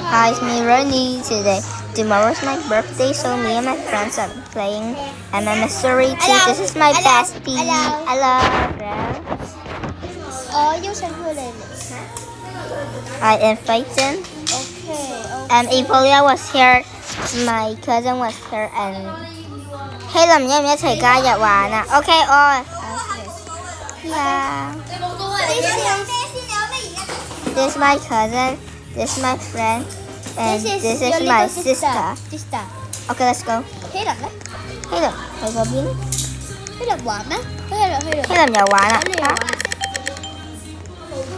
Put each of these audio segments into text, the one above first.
Hi, it's me, Ronnie. Tomorrow's my birthday, so me and my friends are playing MMS32. This is my bestie. Hello. I invite them. And Epolia was here. My cousin was here, and希林要唔要一齊加入玩啊 ？OK， 哦。Yeah. This is my cousin. This is my friend. And this is my sister. Okay, let's go. 希林咧？希林去嗰邊。希林玩咩？希林又玩啦。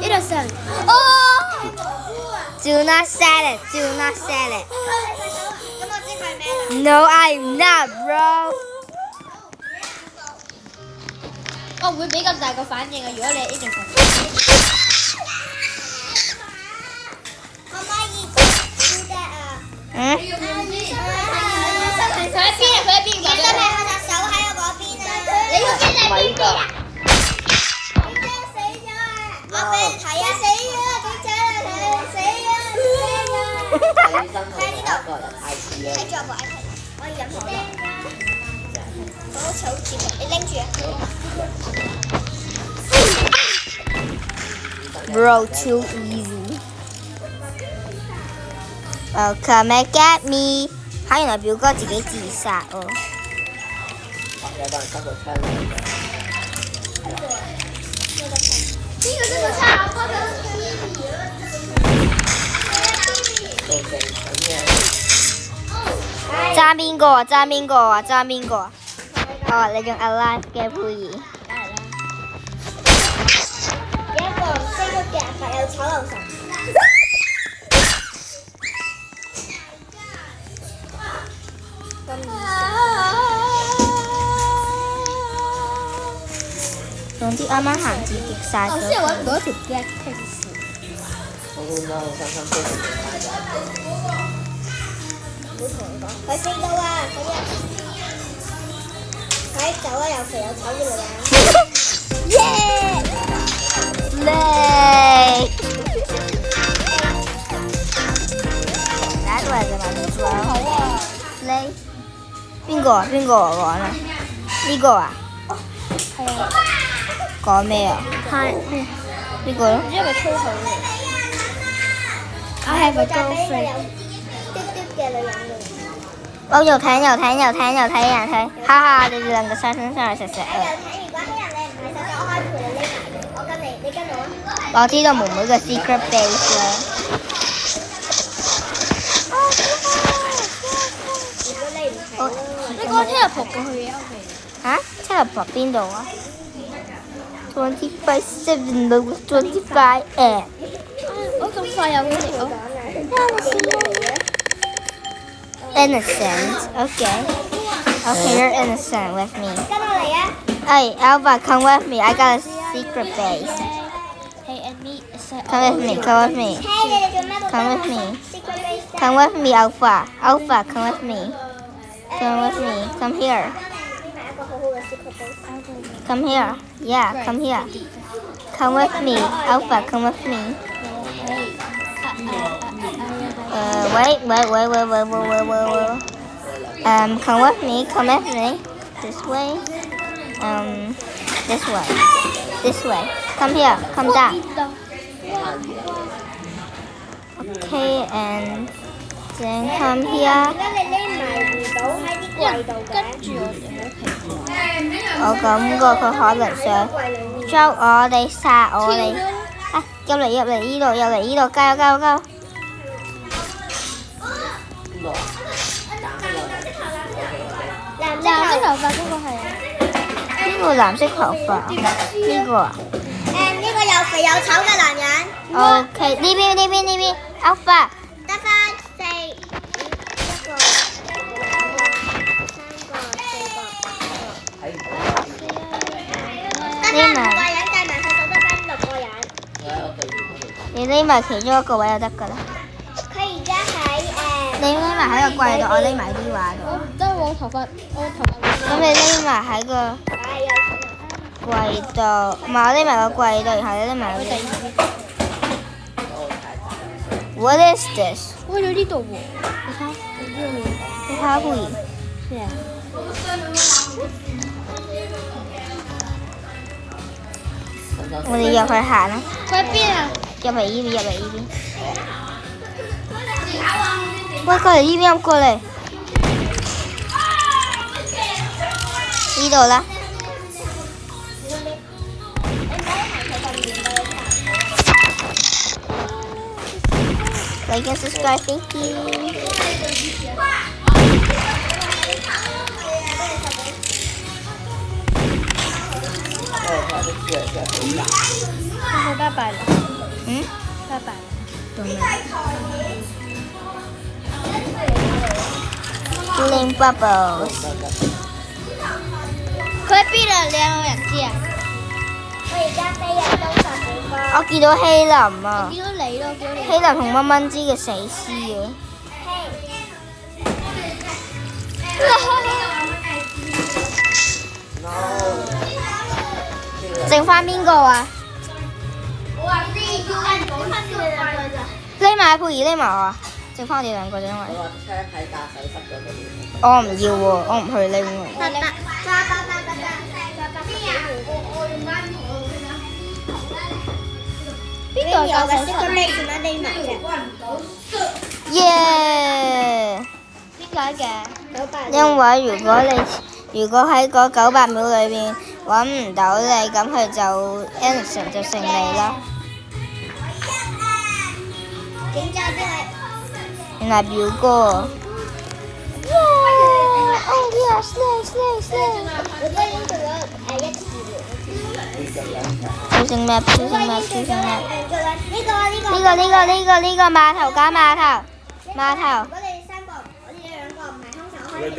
呢度上哦 Do not say it. Do not say it. 咁我知佢咩啦？ No, I'm not, bro. 我會俾咁大個反應啊！如果你一定可唔可以做得啊？嗯？佢喺邊啊？佢喺邊㗎？其實係我隻手喺我嗰邊啊！你要邊係邊邊啊？死咗啊！我俾你睇啊！死咗啊！點解啊？死咗啊！喺呢度睇住我部 iPad， 我要飲水。好似好似你拎住啊！ Bro, too easy. Well, come and get me. 嚇，原來表哥自己自殺哦。邊個執個槍？爭邊個啊？爭邊個啊？爭邊個啊？哦，你用 Alive 嘅配兒。有一個飛咗嘅人發有炒流神。總之啱啱行至極晒咗。我先揾唔到一條 black pants。佢飛到啊！快走啊！又肥又醜嘅女人。耶！ Slay! That was about to 好 blow. 啊！ Slay. 邊個啊？邊個講啊？呢個啊？係啊。講咩啊？係。呢個咯。唔知係咪粗口嚟？I have a girlfriend。嘟嘟嘅女人嚟。我又睇人睇，哈哈！你哋兩個相親相愛實實啊！如果啲人你唔係手我可以陪你匿埋嘅。我跟你跟我啊！我知道妹妹嘅 secret base 啦。如果你唔係，你講聽日撲過去嘅嚇？聽日撲邊度啊？25/7 no 25 and。我咁快有佢嚟我。Innocent, okay. Okay, you're innocent with me. 跟我嚟啊！ Hey, Alpha, come with me. I got a secret base. Hey and me. Come with me, come with me. 嘿，你哋做咩？ Come with me. Come with me, Alpha. Alpha, come with me. Come with me. Come here. 呢係一個好好嘅 secret base。 Come here. Yeah, come here. Come with me, Alpha. Come with me. Wait. Come with me. Come with me. This way. This way. This way. Come here. Come down. Okay, and then come here. 點解你匿埋唔到喺啲櫃度嘅？跟住我哋喺屋企。我感覺佢可能想捉我哋、殺我哋。啊！入嚟呢度，加油！藍色頭髮嗰個係邊個藍色頭髮？呢個啊？呢個又肥又醜嘅男人。OK，呢邊 Alpha。得返4個，1個、2個、3個、4個。得返5個人計埋佢就得返6個人。你匿埋其中一個位就得㗎啦。佢而家喺你匿埋喺個櫃度，我匿埋啲畫度。我唔得，我頭髮。咁你匿埋喺個櫃度，唔係我匿埋個櫃度，然後你匿埋嗰啲。What is this？我有呢度喎，你睇，你睇下會。咩啊？我哋入去行啦，佢喺邊啊？入嚟呢邊，入嚟呢邊。喂，過嚟呢邊，過嚟。呢度啦。Like and subscribe, thank you. 拜拜了。嗯？拜拜。做咩？Feeling bubbles。佢喺邊啊？你有冇人知啊？我而家飛入東十幾個。我見到希林啊，見到你咯，見到你。希林同蚊蚊枝嘅死屍啊！剩翻邊個啊？匿埋佩兒，匿埋我啊！剩翻我哋兩個啫，因為我話車喺駕駛室嗰度。我唔要喎，我唔去拎喎。邊個教嘅？Secret Base 點樣匿埋啫？耶！點解嘅？因為如果喺嗰900秒裏邊揾唔到你，咁佢就 Innocent 就勝利啦。警察邊係？原來表哥。耶！Oh yes, slay。我都已經做咗1次了。Choosing map。呢個碼頭加碼頭。如果你3個，我哋2個唔係兇手，可以就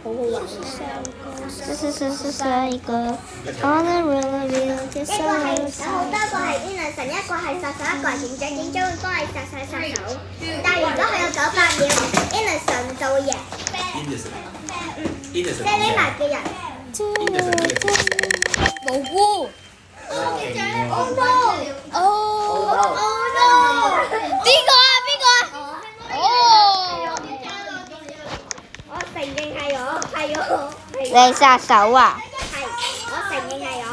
好好玩。是一個。All the real 嘅一個係好多個係 innocent，一個係殺手，一個係警長，警長會幫你殺晒殺手。但係如果佢有900秒 ，innocent 就會贏。即係匿埋嘅人。無辜。警長咧 ，Oh no！Oh no！邊個啊？我承認係我。你係殺手啊？係，我承認係我。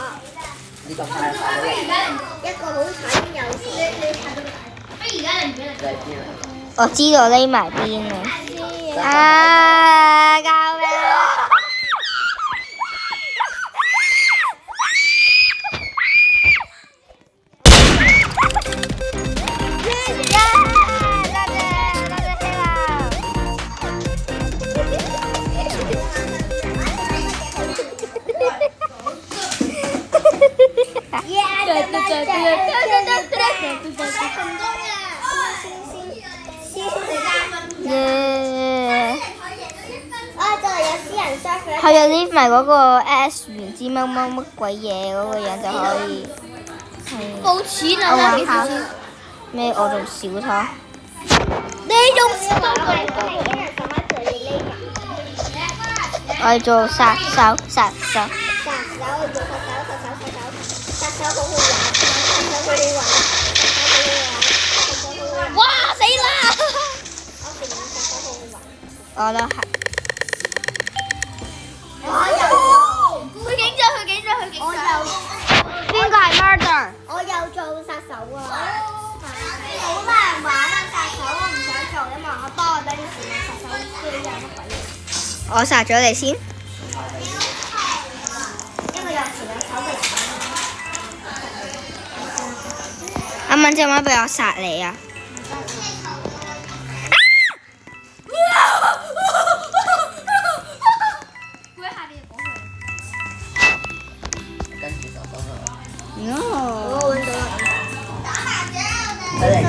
呢個快快一個好彩先有事。我知道匿埋邊啊！救命！佢就 leave 埋嗰個 S 唔知乜鬼嘢嗰個人就可以。冇錢啊！我玩下咩？我做小偷。你用我係做殺手。殺手好好玩，哇死啦！我都係。去警長。邊個係 murder？我又做殺手啊！好難玩啊！殺手我唔想做，因為我幫我頂住殺手機啊乜鬼嘢。我殺咗你先。因為有時兩手嘅。阿敏隻貓俾我殺你啊！我揾到啦。嚟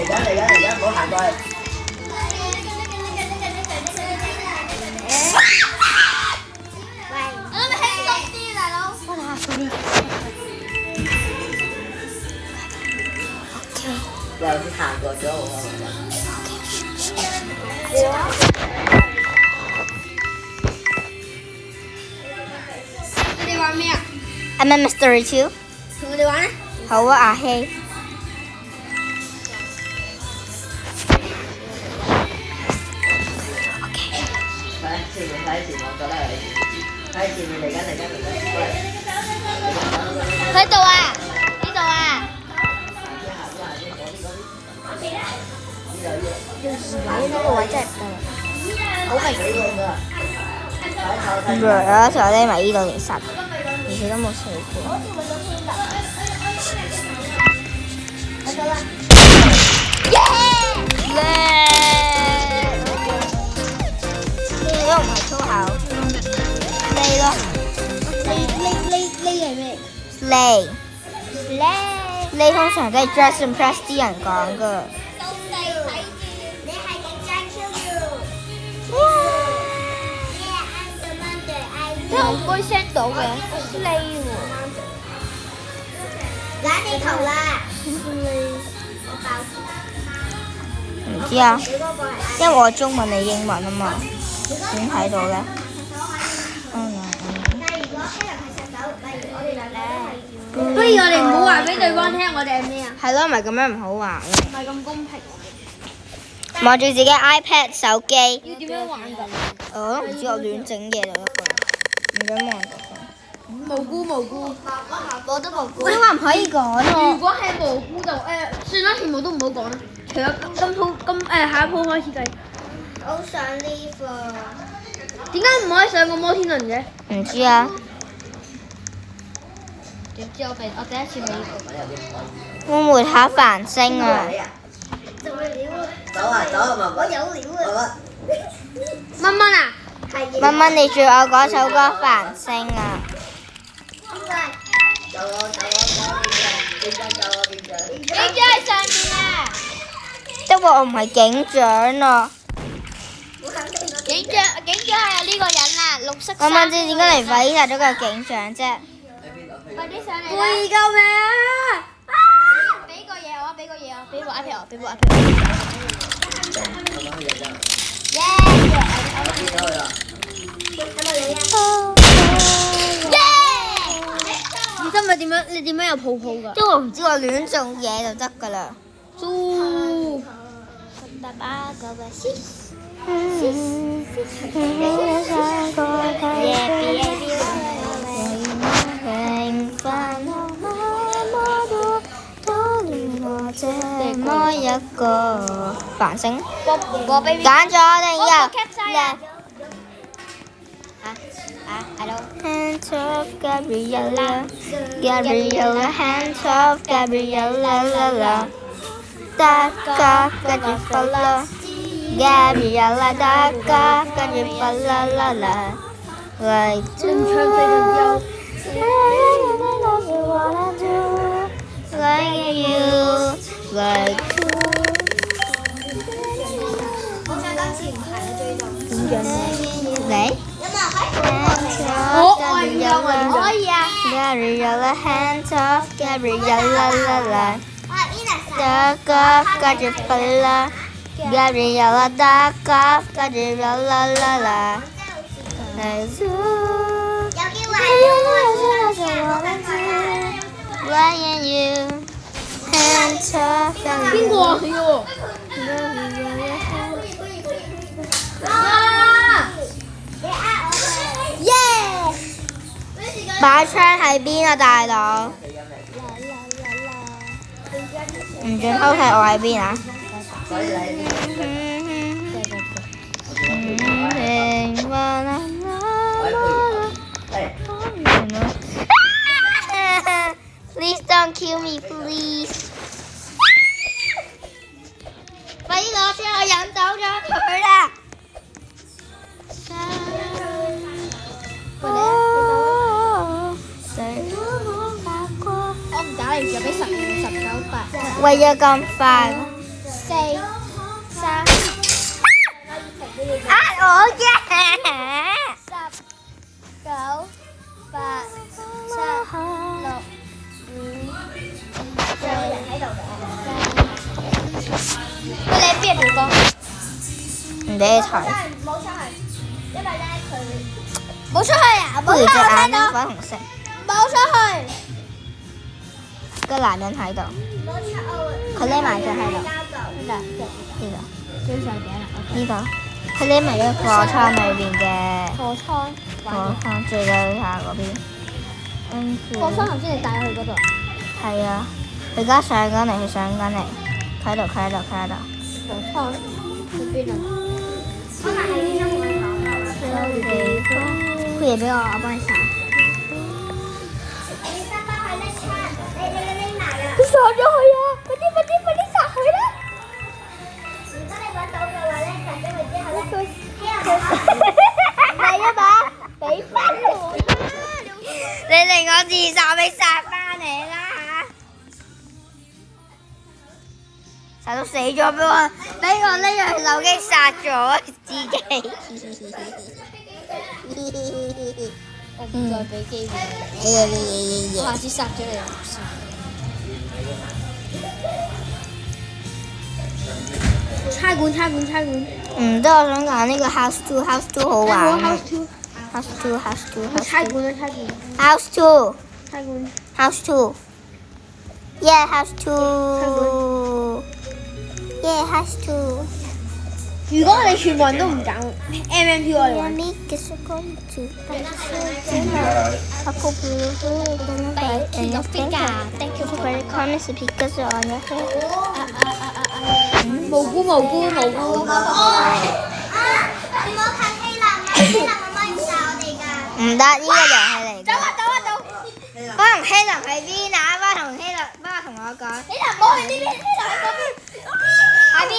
緊，唔好行過去。我諗輕鬆啲，大佬。又先行過咗我。你哋玩咩啊？ I'm a mystery too。同我哋玩啊！好啊，阿希。睇前我覺得係睇前面嚟緊。喺度啊！呢度啊！呢個位真係唔得，好危險啊！有時候匿埋呢度其實，而且都冇死過。呢個唔係粗口，呢咯。呢係咩 Slay 通常都係 Dress and Press 啲人講噶。你係勁爭 Q 點解我唔會 send 到嘅 ？Slay 喎。攬地圖啦！唔知啊，因為我中文你英文啊嘛，點睇到咧？不如我哋唔好話俾對方聽，我哋係咩啊？係咯，咪咁樣唔好玩。唔係咁公平。望住自己 iPad 手機。要點樣玩㗎？我都唔知，我亂整嘢就得㗎啦，唔想望到。無辜。我都無辜。你話唔可以講喎。如果係無辜就算啦，全部都唔好講啦。除咗下一鋪開始計。好想呢個。點解唔可以上個摩天輪嘅？唔知啊。點知我第一次去呢個。會唔會下繁星啊？走啊！我有料啊！蚊蚊啊！蚊蚊，你最愛嗰首歌《繁星》啊？走警長喺上面啊！得喎，我唔係警長啊。警長係呢個人啊，綠色蚊蚊知點解嚟廢殺咗個警長啫？快啲上嚟啦！救命啊！俾個嘢我，俾部 iPad 我，俾部 iPad 我。耶！你今日點樣？你點樣有泡泡㗎？因為我唔知我亂做嘢就得㗎啦。豬。這麼一個繁星，我俾揀咗定要hello。 Hands off Gabriella, hands off Gabriella, la la. Duck off, got you follow. Gabriella, duck off, got you follow, la la. Like to. Like you, like to. 我想今次唔係啊，最後。你？我可以啊。Gabriella, hands off, Gabriella, la la. 我係 Ina。 Duck off, got your follow. Gabriella, duck off, got your la la la. Like you. 有機會係我嘅。 Like you, hands off, 邊個啊？佢喎。啊！耶！把槍喺邊啊，大佬？唔准偷睇我喺邊啊！Please don't kill me, please. 快啲攞槍，我引走咗佢啦！我唔打你，就俾10、19、8。為咗咁快， 4、3。我嘅。 10、9、8、7、6、5、喂，你喺邊啊，表哥？唔俾你睇。冇出去，因為咧佢冇出去啊！不如隻眼冇出去，粉紅色。冇出去。個男人喺度，佢匿埋咗喺度。呢度，最上頸啦。呢度，佢匿埋咗貨倉裏邊嘅貨倉。貨倉最底下嗰邊。跟住。貨倉頭先你帶去嗰度。係啊，佢而家上緊嚟，佢上緊嚟，佢喺度，佢喺度，佢喺度。貨倉去邊啊？可能係呢張地方。佢嘢俾我，我幫你查。你收翻去拎出，你拎埋啦。佢上咗去啊！快啲殺佢啦！如果你揾到嘅話咧，殺咗佢之後咧，係啊嘛，俾翻我啦！你令我自殺，你殺翻嚟啦嚇！殺到死咗俾我拎咗佢手機殺咗自己。我唔再俾機會你。我下次殺咗你。差館。唔得，我想揀呢個 House Two 好玩。House Two。差館。House Two。差館。House Two。Yeah, House Two。Yeah, House Two。如果我哋全部人都唔揀 MMP 我哋玩。無辜。唔得，呢個遊戲嚟。走。可能希林喺邊啊？幫我同我講。希林冇去呢邊，希林喺嗰邊。喺邊？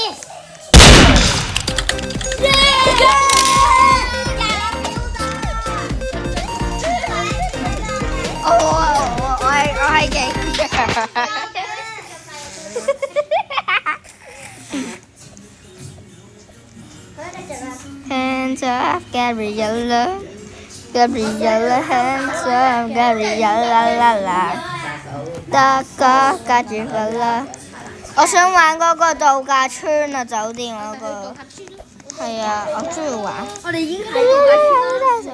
我係警長。Hands up, Gabriella, hands up, Gabriella la la。得㗎，隔住佢啦。我想玩嗰個度假村啊，酒店嗰個。係啊，我中意玩。我哋已經喺度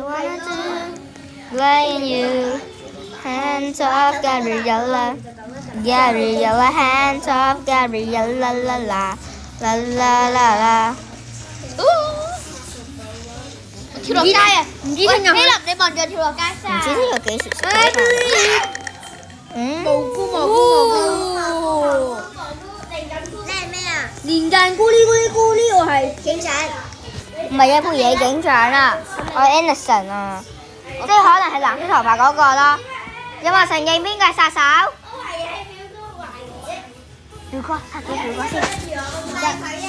玩啦。Laying you, hands up, Gabriella, hands up, Gabriella la la la la la。跳落街啊！唔知聽日。希林，你望住我跳落街先。唔知聽日幾時？蘑菇。你係咩啊？連間咕哩，我係警長。唔係一部嘢警長啊，我係 Innocent 啊，即係可能係藍色頭髮嗰個咯。有冇承認邊個係殺手？我懷疑係表哥懷疑。表哥殺咗表哥先。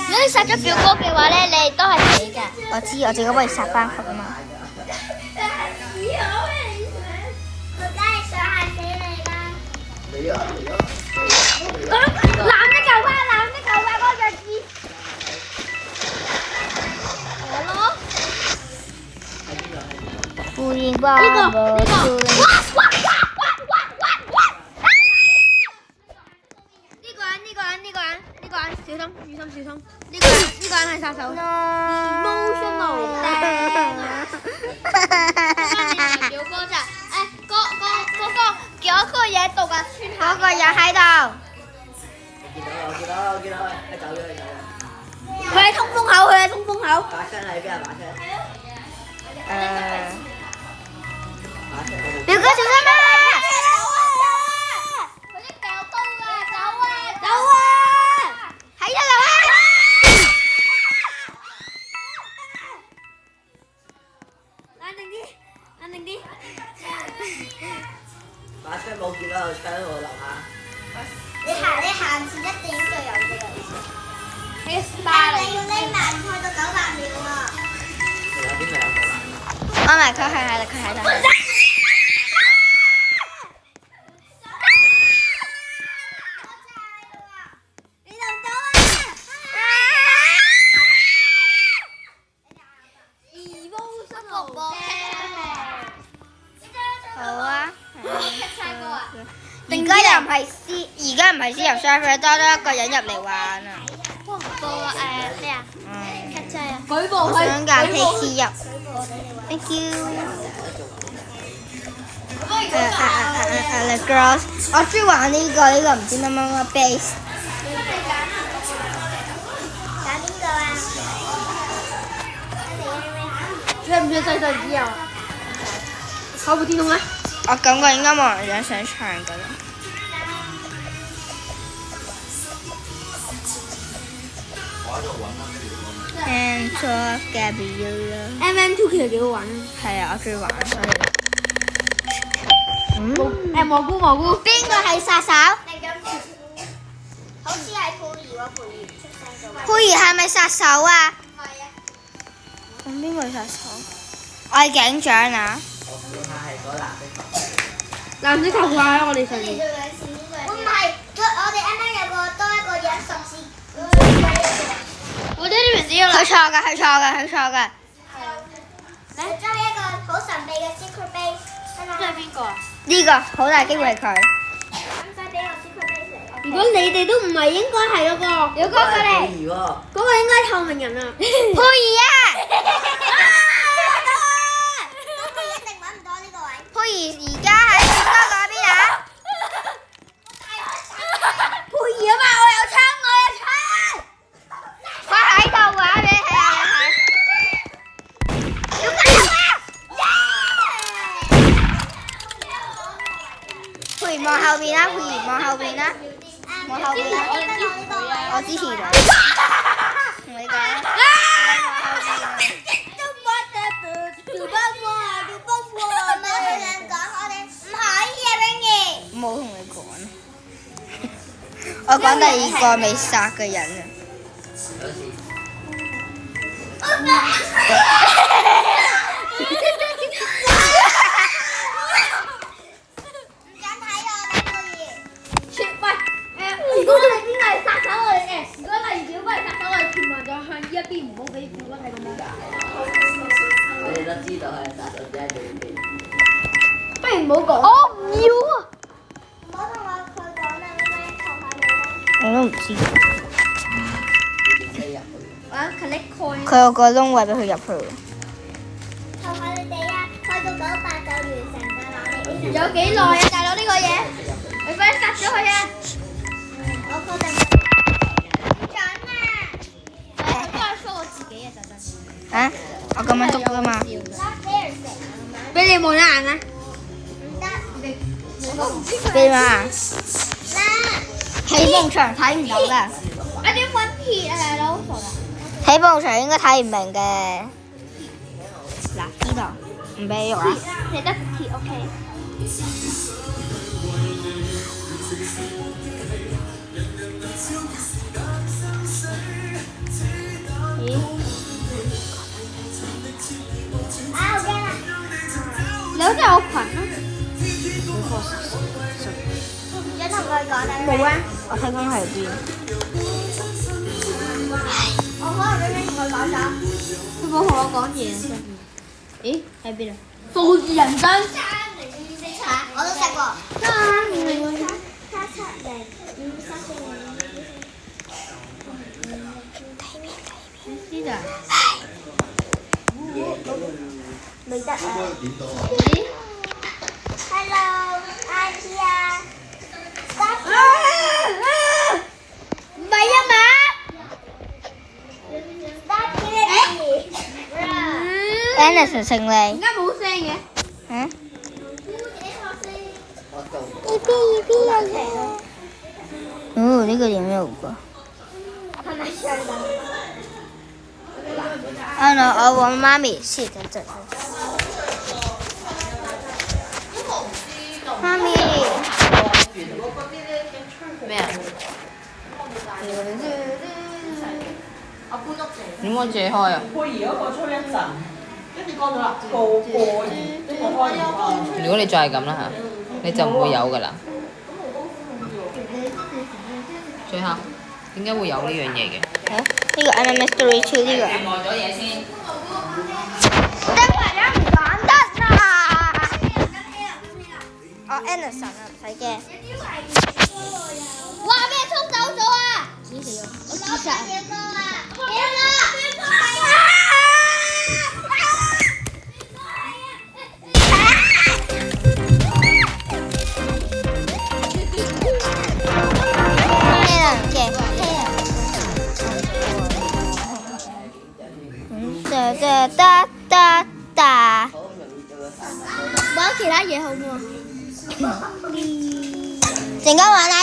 如果你殺咗表哥嘅話咧，你都係死㗎。我知，我自己幫你殺翻佢啊嘛。我梗係想嚇死你啦！嚟啊！藍色頭髮嗰個字。我咯。呼應吧。呢個。呢個人，小心。呢個人係殺手。Emotional 表哥咋？嗰個嘢度假村嗰個人喺度。我見到，走咗。佢喺通風口。把聲喺邊啊？把聲。表哥小心啊！佢啲掉刀㗎，走啊！喺一樓啊！冷靜啲。把聲冇見到有車喺我樓下。你行前一定就有嘅。但係你要匿埋唔去到900秒啊！有邊咪有個啦？佢喺度。你就走啊！Emotional 好啊。定而家唔係私人 server， 多咗一個人入嚟玩啊。咩啊？cut 掣啊！舉我想揀 KC 入。Thank you。The girls，我中意玩呢個唔知乜乜乜 base。揀邊個啊？需唔需要細細啲啊？開部電動啊！我感覺應該冇人想唱㗎啦。And to Gabriella。MM2 其實幾好玩啊！係啊，我中意玩，所以。蘑菇。邊個係殺手？好似係佩兒喎，佩兒出聲咗。佩兒係咪殺手啊？係啊。咁邊個係殺手？我係警長啊！我估下係嗰藍色頭。藍色頭髮喺我哋上面。唔係，我哋啱啱有個多一個人十字。我哋呢邊只有佢錯㗎。你裝一個好神秘嘅 secret base。即係邊個啊？呢個好大機會係佢。咁使俾我 secret base 嚟。如果你哋都唔係，應該係嗰個。有嗰個佩嚟。兒喎。嗰個應該係透明人啊。佩兒啊！佢一定揾唔到呢個位。佩兒而家喺雪糕嗰邊啊！佩兒啊嘛，我有槍。佢喺度啊！你睇下。要加油啊！佩兒望後邊啦，望後邊啦。我支持你。同你講。冇同你講。我講第二個未殺嘅人啊！有時。如果我哋邊個係殺手我哋嘅，如果例如小輝係殺手，我哋全部就向呢一邊，唔好俾小輝睇咁樣。我哋都知道係殺手，只係對邊。不如唔好講。我唔要啊！唔好同佢講啦，咩求下你啦。我都唔知。飛入去。我 collect coin。佢有個窿位俾佢入去。求下你哋啊！去到98就完成㗎啦，我哋有幾耐啊，大佬呢個嘢？你快啲殺咗佢啊！我確定準啊！我都係 show 我自己嘅就真。啊？我咁樣篤㗎嘛？ Not fair 成俾你望一眼啊！唔得，我唔知佢。俾你嘛？嗱，起埲牆睇唔到㗎。我點揾鐵啊，大佬傻㗎！起埲牆應該睇唔明嘅。嗱，呢度唔俾你喐啊！你得鐵 OK。啊好驚啊！你好似有群啊？唔想同佢講啦。冇啊！我睇緊喺邊？我可能俾你同佢講咗。佢冇同我講嘢。咦？喺邊啊？數字人生。嚇！我都食過。知咋？未得啊咦？ ！Hello，阿姨啊！Stop！唔係啊嘛！Stop it！ Anderson 勝利。點解冇聲嘅？嗯？我做。哦，呢個點有個？係咪上㗎？啊no，我媽咪是的，這。媽咪。咩啊？點解借開啊？佩兒嗰個吹一陣，跟住過咗啦，過熱，跟住開唔開？如果你再係咁啦嚇，你就唔會有㗎啦。最後點解會有呢樣嘢嘅？呢個 MMS Story 2呢個。呆咗嘢先。得為咗唔講得啦。哦 Anderson 啊，唔使驚。哇！俾人衝走咗啊！死死咗！我自殺。幾多啊？幾多啊？得得得得。好容易做個散文。玩其他嘢好唔好？陣間玩 99。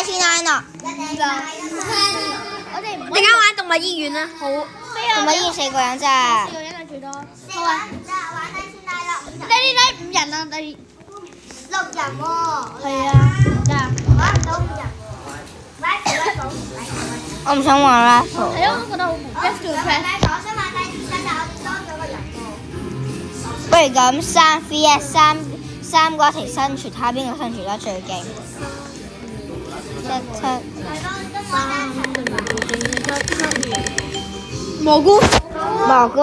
我哋陣間玩動物醫院啦，好。同埋要4個人咋？ 4個人係最多。好玩啊！99你5人啊，你6人喎。係啊，得。玩唔到5人。我唔想玩啦。係咯，我覺得好悶。Let's do press。我想玩第2但係我哋多咗個人喎。不如咁3 vs 3個一齊生存，睇下邊個生存得最勁。蘑菇。蘑菇，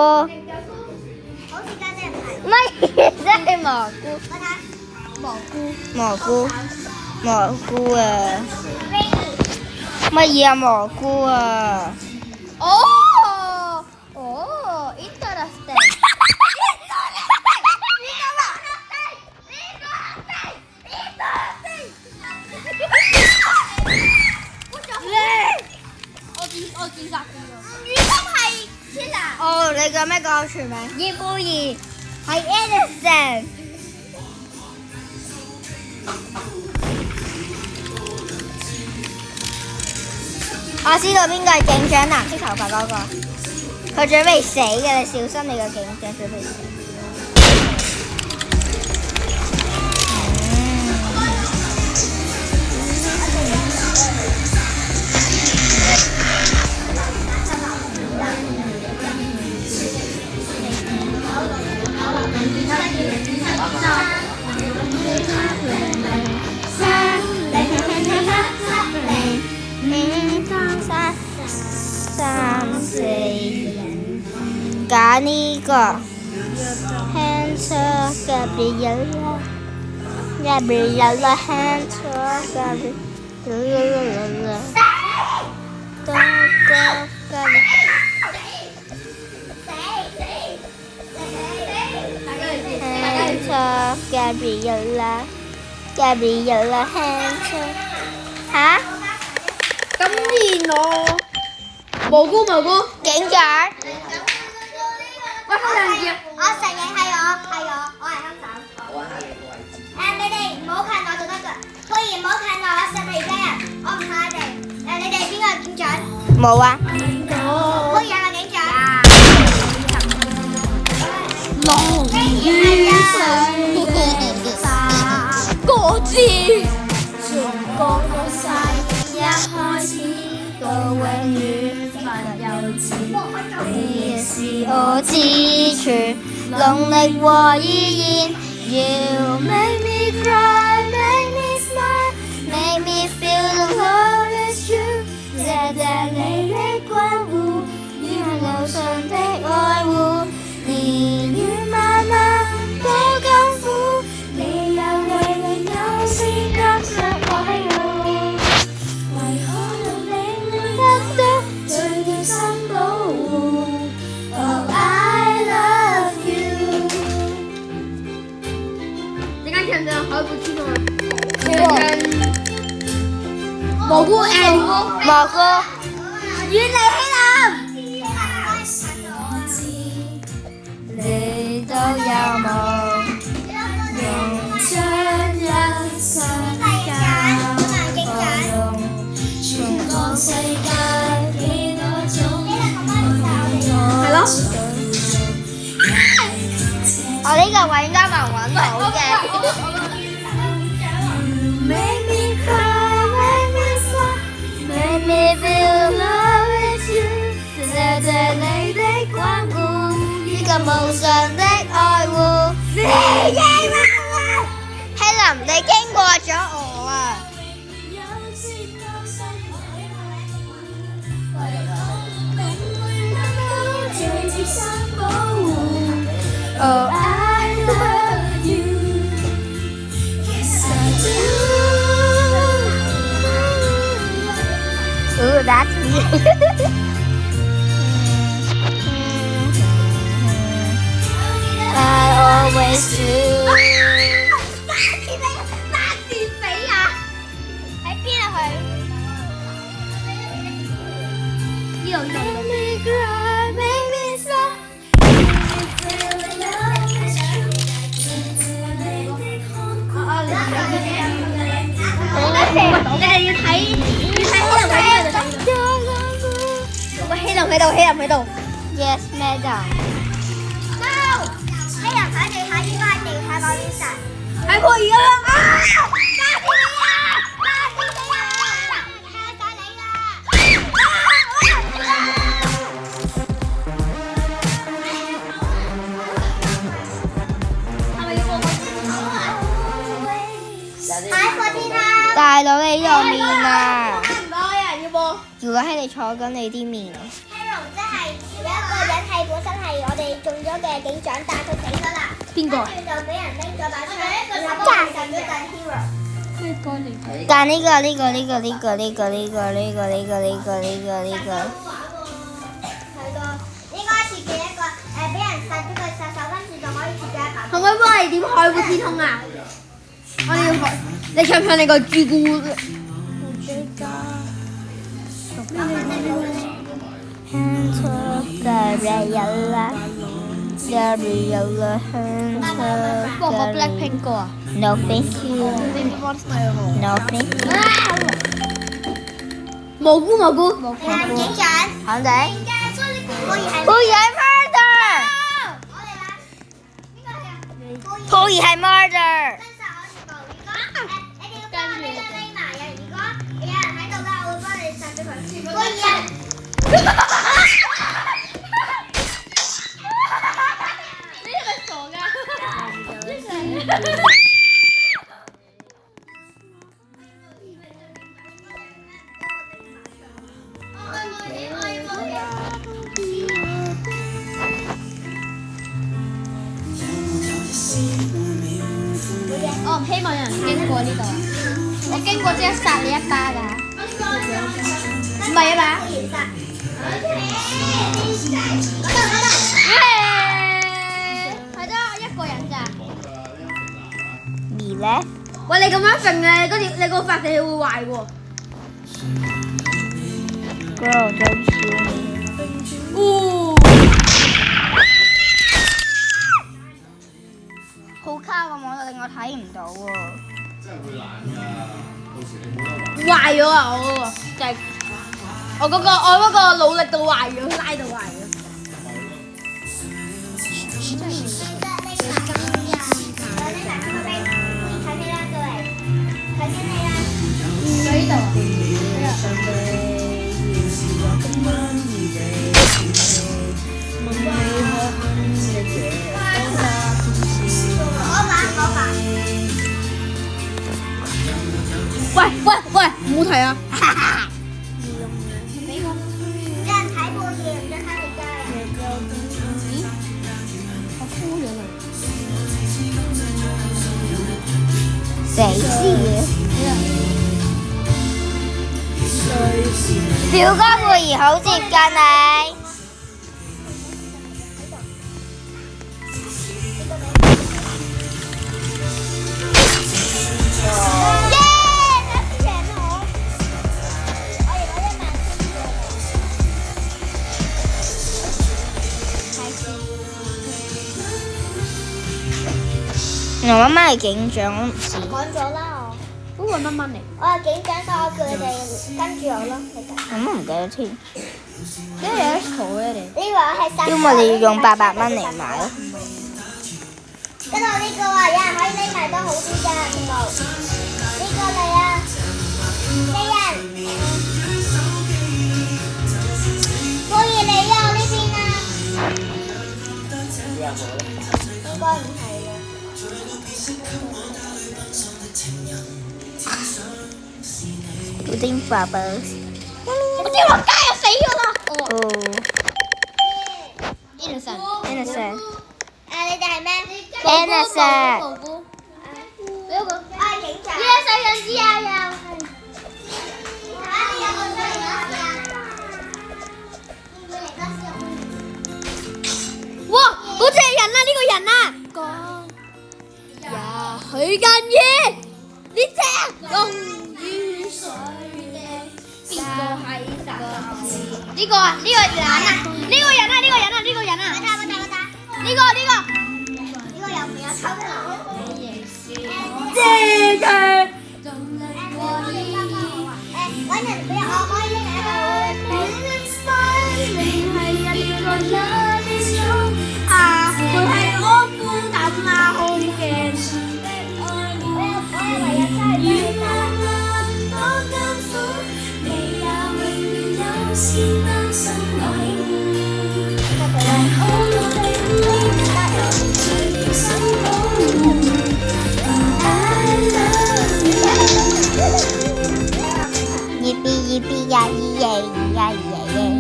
好似家姐唔係。乜嘢真係蘑菇？蘑菇啊！乜嘢啊蘑菇啊？哦，interesting。我自殺哦，你叫咩個全名？葉貝兒係 innocent。我知道邊個係警長，藍色頭髮嗰個，佢準備死嘅，你小心你個警長準備死。揀呢個 Hunter Gabriella Hunter Gabriella Hunter Gabriella Hunter 嚇？咁然我蘑菇警長。喂，好兩隻。我承認係我係黑手。我揾下你個位置。你哋唔好近我就得㗎。不如唔好近我，我實嚟啫。我唔怕你哋。你哋邊個警長？冇啊。不如係個警長。龍雨果子。從個世一開始到永遠發幼稚，你是我支柱，動力和意義。You make me cry, make me smile, make me feel the love is true。謝謝你的關顧，你係路上的愛護，年月漫漫多艱苦，你有淚令我先得着愛護。為可能你得到最貼心保護。Oh I love you。你啱聽唔聽啊？海報知道啊？蘑菇 and 蘑菇。遠離希臘。你都有冇用將一生交用，全個世界幾多種係咯。我呢個位應該冇揾到嘅。Make me cry, make me smile, make me feel love is you。謝謝你的關顧，呢個無上的愛護。你嘅愛，Helen，你經過咗我啊！Oh, I love you. Yes, I do. Ooh, that's me. I always do. 喺邊啊佢？呢度。 Make me cry, make me smile. 你哋要睇希林喺邊度？喂，希林喺度，希林喺度。 Yes, madam。 No， 希林喺地下，應該喺地下嗰邊實。喺佢而家啊！大佬你呢個面啊！唔該，有人要播。如果係你坐緊你啲面，希龍即係有一個人係本身係我哋中咗嘅警長，但係佢死咗啦。邊個？跟住就俾人拎咗把槍，然後幫佢殺咗陣 hero。但呢個係咯，應該設計一個俾人殺咗個殺手，跟住就可以設計一把。可唔可以幫我哋點開會之通啊？我哋要學，你唱唔唱你個朱古力？播個 Blackpink 歌啊 No thank you. No thank you. 蘑菇蘑菇。警長，肯定。警長，所以故意係。故意係 murder。我哋啦，邊個係啊？故意係 murder。跟實我全部。如果你哋要幫我哋就匿埋啊！如果有人喺度咧，我會幫你殺咗佢。故意啊！我唔希望有人經過呢度啊！我經過即刻殺你一巴㗎，唔係啊嘛？係得一個人咋？你咧？喂，你咁樣揈啊，你個發射器會壞喎。 Girl， don't shoot me。哦。好卡個網絡令我睇唔到喎。壞咗啊！我嗰個就係我嗰個努力到壞咗，拉到壞咗。喺度喂，唔好睇啊！死事！表哥貝兒好接近你。我媽媽係警長，我唔知。講咗啦，嗰個係乜乜嚟？我係警長，所以我叫你哋跟住我咯。其實我都唔記得添。因為有得儲嘅你。呢個係殺手。因為你要用800蚊嚟買咯。跟住呢個啊，有人可以匿埋都好啲㗎，全部。呢個嚟啊，四人。可以嚟啊，我呢邊啊。應該唔係啦。布丁爸爸。我啲落街又死咗啦！哦。 Innocent。你哋係咩 Innocent。我係警長。細人之啊又。哇！嗰隻人啊，呢個人啊，講也許近意，呢隻溶於水的邊個係殺手？呢個啊，呢個人啊，呢個人啊，呢個人啊，呢個人啊，呢個有冇有抽到？這個。人俾我可以拎起Yippee yippee ya yay ya yay yay.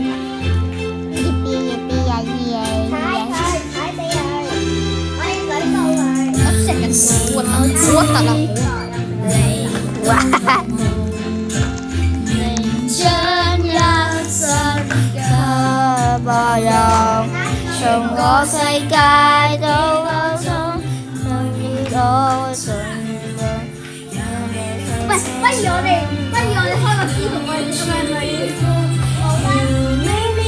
Yippee yippee ya yay 踩 ya. 佢，踩死佢！我要舉報佢。成日好核突啊！哇！將一生可播種，從我世界到高中，從遇到信仰。喂，不如我哋開個視頻，我哋今晚咪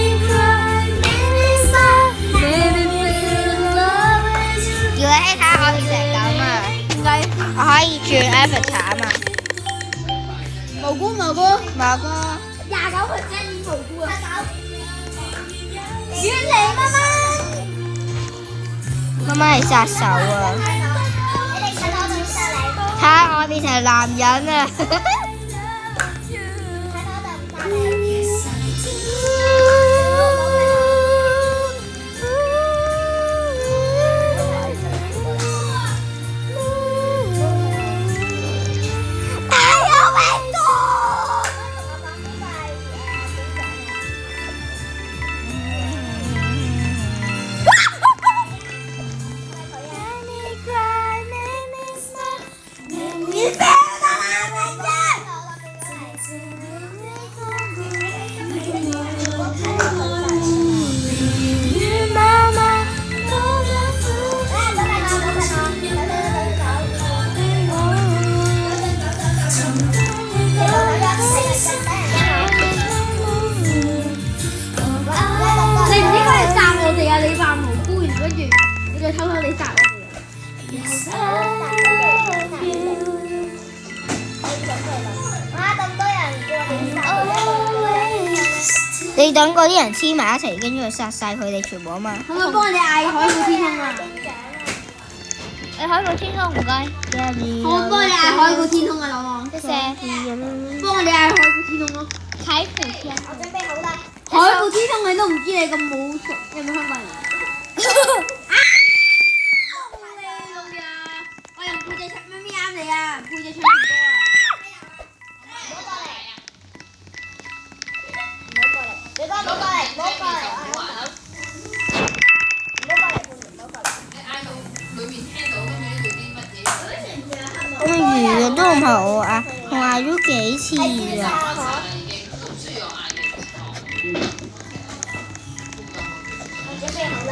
叫你睇下我變成咁啊！點解？我可以轉 avatar 啊嘛！蘑菇蘑菇， 29%已無辜啊！遠離媽媽。媽媽係殺手啊！你哋趁我哋上嚟，睇下我變成男人啊！趁我哋唔上嚟。你唔應該係殺我哋啊！你話無辜，跟住你再偷偷地殺我哋你等嗰啲人黐埋一齊，跟住就殺晒佢哋全部啊嘛！可唔可以幫我哋嗌海闊天空啊？你海闊天空唔該。可唔可以幫你嗌海闊天空啊，老王？謝幫我哋嗌海闊天空咯。睇附天。我準備好啦。海闊天空你都唔知你咁冇熟，有冇香港人？我用背脊唱咩啱你啊？背脊唱情歌啊！你哥唔好過嚟，唔好過嚟，咁魚都唔係我啊，我嗌咗幾次啦。我準備好啦。